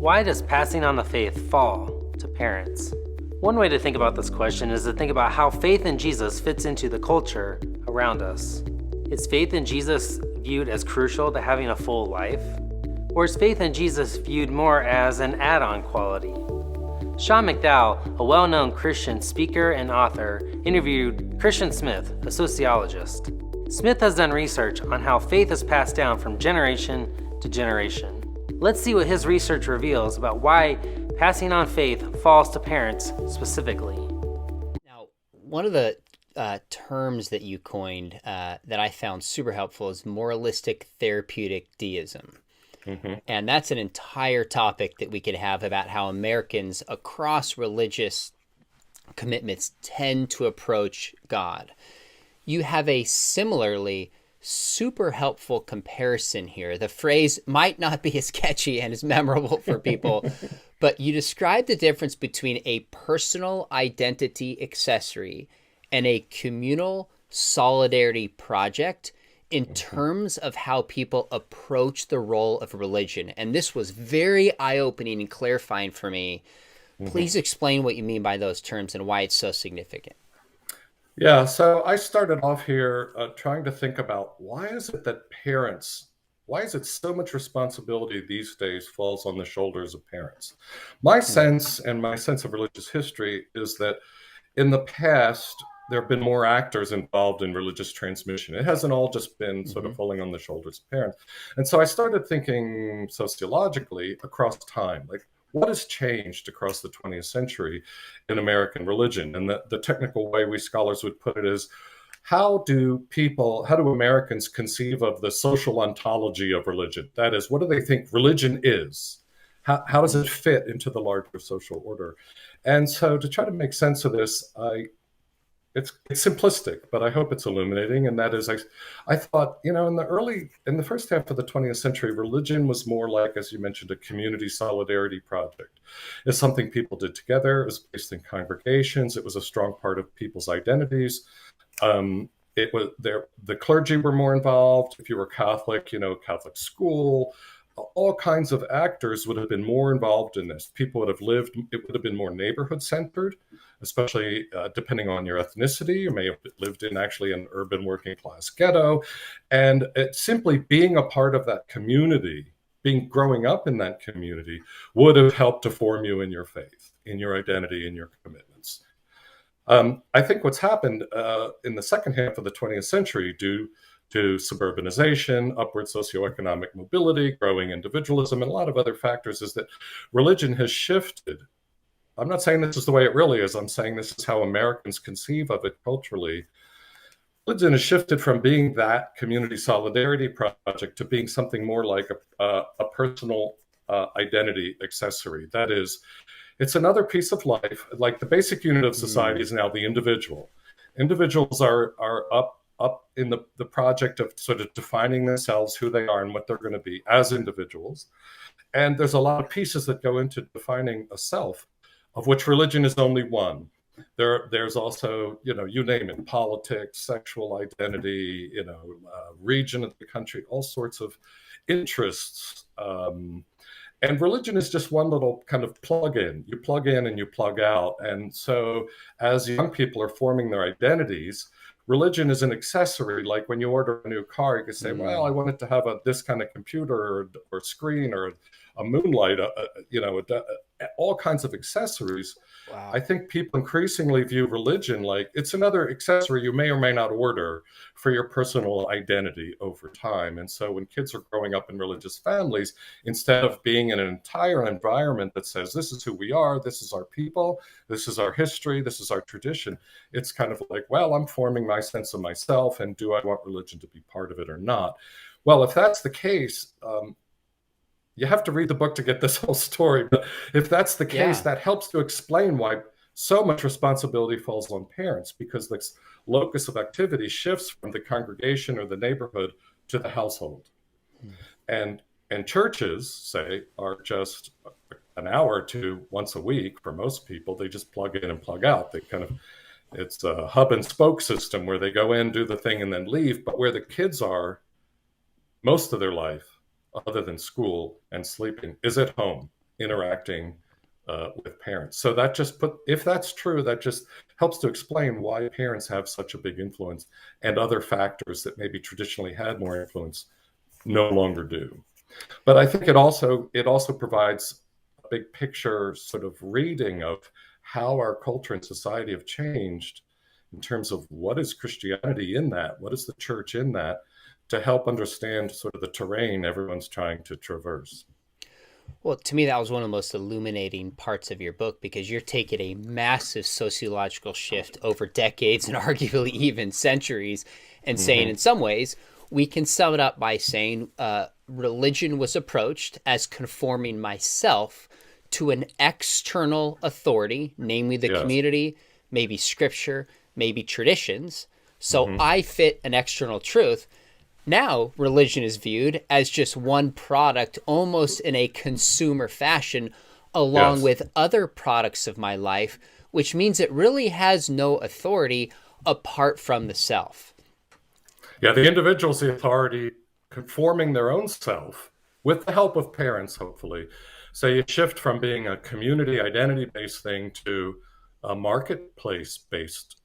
Why does passing on the faith fall to parents? One way to think about this question is to think about how faith in Jesus fits into the culture around us. Is faith in Jesus viewed as crucial to having a full life? Or is faith in Jesus viewed more as an add-on quality? Sean McDowell, a well-known Christian speaker and author, interviewed Christian Smith, a sociologist. Smith has done research on how faith is passed down from generation to generation. Let's see what his research reveals about why passing on faith falls to parents specifically. Now, one of the terms that you coined that I found super helpful is moralistic therapeutic deism. Mm-hmm. And that's an entire topic that we could have about how Americans across religious commitments tend to approach God. You have a similarly super helpful comparison here. The phrase might not be as catchy and as memorable for people, but you describe the difference between a personal identity accessory and a communal solidarity project in terms of how people approach the role of religion. And this was very eye-opening and clarifying for me. Please explain what you mean by those terms and why it's so significant. Yeah, so I started off here trying to think about why is it that why is it so much responsibility these days falls on the shoulders of parents? My sense and my sense of religious history is that in the past, there have been more actors involved in religious transmission. It hasn't all just been sort of falling on the shoulders of parents. And so I started thinking sociologically across time, like what has changed across the 20th century in American religion? And the technical way we scholars would put it is, how do Americans conceive of the social ontology of religion? That is, what do they think religion is? How does it fit into the larger social order? And so to try to make sense of this, it's simplistic, but I hope it's illuminating. And that is, I thought, in the first half of the 20th century, religion was more like, as you mentioned, a community solidarity project. It's something people did together. It was based in congregations. It was a strong part of people's identities. The clergy were more involved. If you were Catholic, Catholic school, all kinds of actors would have been more involved in this. People would have lived, it would have been more neighborhood centered, especially depending on your ethnicity. You may have lived in actually an urban working class ghetto. And simply being a part of that community, growing up in that community would have helped to form you in your faith, in your identity, in your commitments. I think what's happened in the second half of the 20th century due to suburbanization, upward socioeconomic mobility, growing individualism, and a lot of other factors is that religion has shifted. I'm not saying this is the way it really is. I'm saying this is how Americans conceive of it culturally. Religion has shifted from being that community solidarity project to being something more like a personal identity accessory. That is, it's another piece of life. Like the basic unit of society is now the individual. Individuals are up in the project of sort of defining themselves, who they are and what they're going to be as individuals. And there's a lot of pieces that go into defining a self, of which religion is only one. There's also, you name it, politics, sexual identity, region of the country, all sorts of interests. And religion is just one little kind of plug-in. You plug in and you plug out. And so as young people are forming their identities, religion is an accessory. Like when you order a new car, you can say, well, I want it to have this kind of computer or screen or a moonlight, all kinds of accessories. Wow. I think people increasingly view religion like it's another accessory you may or may not order for your personal identity over time. And so when kids are growing up in religious families, instead of being in an entire environment that says, this is who we are, this is our people, this is our history, this is our tradition, it's kind of like, well, I'm forming my sense of myself, and do I want religion to be part of it or not? Well, if that's the case, you have to read the book to get this whole story. But if that's the case, that helps to explain why so much responsibility falls on parents, because the locus of activity shifts from the congregation or the neighborhood to the household. And churches, say, are just an hour or two once a week for most people. They just plug in and plug out. It's a hub and spoke system where they go in, do the thing, and then leave. But where the kids are most of their life, other than school and sleeping, is at home. interacting with parents. So that if that's true, that just helps to explain why parents have such a big influence, and other factors that maybe traditionally had more influence no longer do. But I think it also provides a big picture sort of reading of how our culture and society have changed in terms of what is Christianity in that, what is the church in that, to help understand sort of the terrain everyone's trying to traverse. Well, to me, that was one of the most illuminating parts of your book, because you're taking a massive sociological shift over decades and arguably even centuries, and saying in some ways, we can sum it up by saying religion was approached as conforming myself to an external authority, namely the community, maybe scripture, maybe traditions. So I fit an external truth. Now, religion is viewed as just one product, almost in a consumer fashion, along with other products of my life, which means it really has no authority apart from the self. Yeah, the individual's the authority, conforming their own self with the help of parents, hopefully. So you shift from being a community identity-based thing to a marketplace-based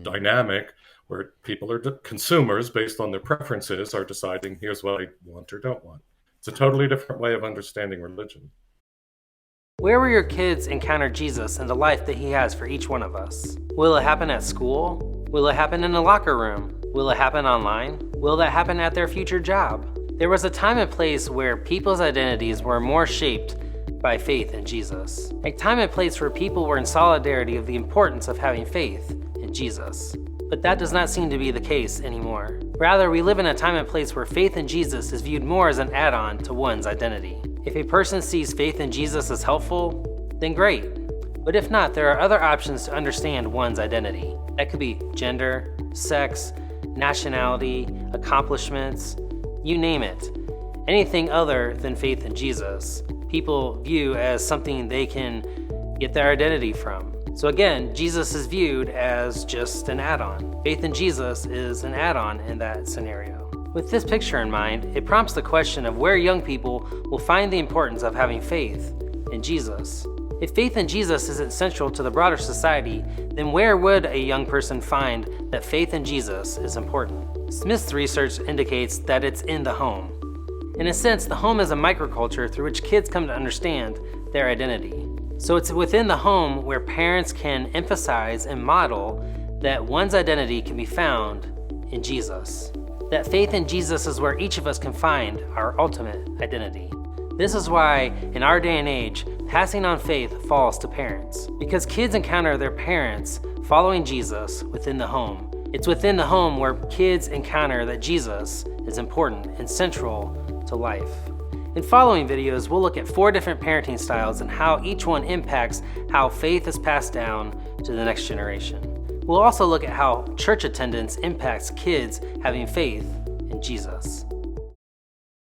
dynamic, where people are consumers based on their preferences, are deciding, here's what I want or don't want. It's a totally different way of understanding religion. Where will your kids encounter Jesus and the life that he has for each one of us? Will it happen at school? Will it happen in a locker room? Will it happen online? Will that happen at their future job? There was a time and place where people's identities were more shaped by faith in Jesus. A time and place where people were in solidarity of the importance of having faith in Jesus. But that does not seem to be the case anymore. Rather, we live in a time and place where faith in Jesus is viewed more as an add-on to one's identity. If a person sees faith in Jesus as helpful, then great. But if not, there are other options to understand one's identity. That could be gender, sex, nationality, accomplishments, you name it. Anything other than faith in Jesus, people view as something they can get their identity from. So again, Jesus is viewed as just an add-on. Faith in Jesus is an add-on in that scenario. With this picture in mind, it prompts the question of where young people will find the importance of having faith in Jesus. If faith in Jesus isn't central to the broader society, then where would a young person find that faith in Jesus is important? Smith's research indicates that it's in the home. In a sense, the home is a microculture through which kids come to understand their identity. So it's within the home where parents can emphasize and model that one's identity can be found in Jesus. That faith in Jesus is where each of us can find our ultimate identity. This is why, in our day and age, passing on faith falls to parents. Because kids encounter their parents following Jesus within the home. It's within the home where kids encounter that Jesus is important and central to life. In following videos, we'll look at 4 different parenting styles and how each one impacts how faith is passed down to the next generation. We'll also look at how church attendance impacts kids having faith in Jesus.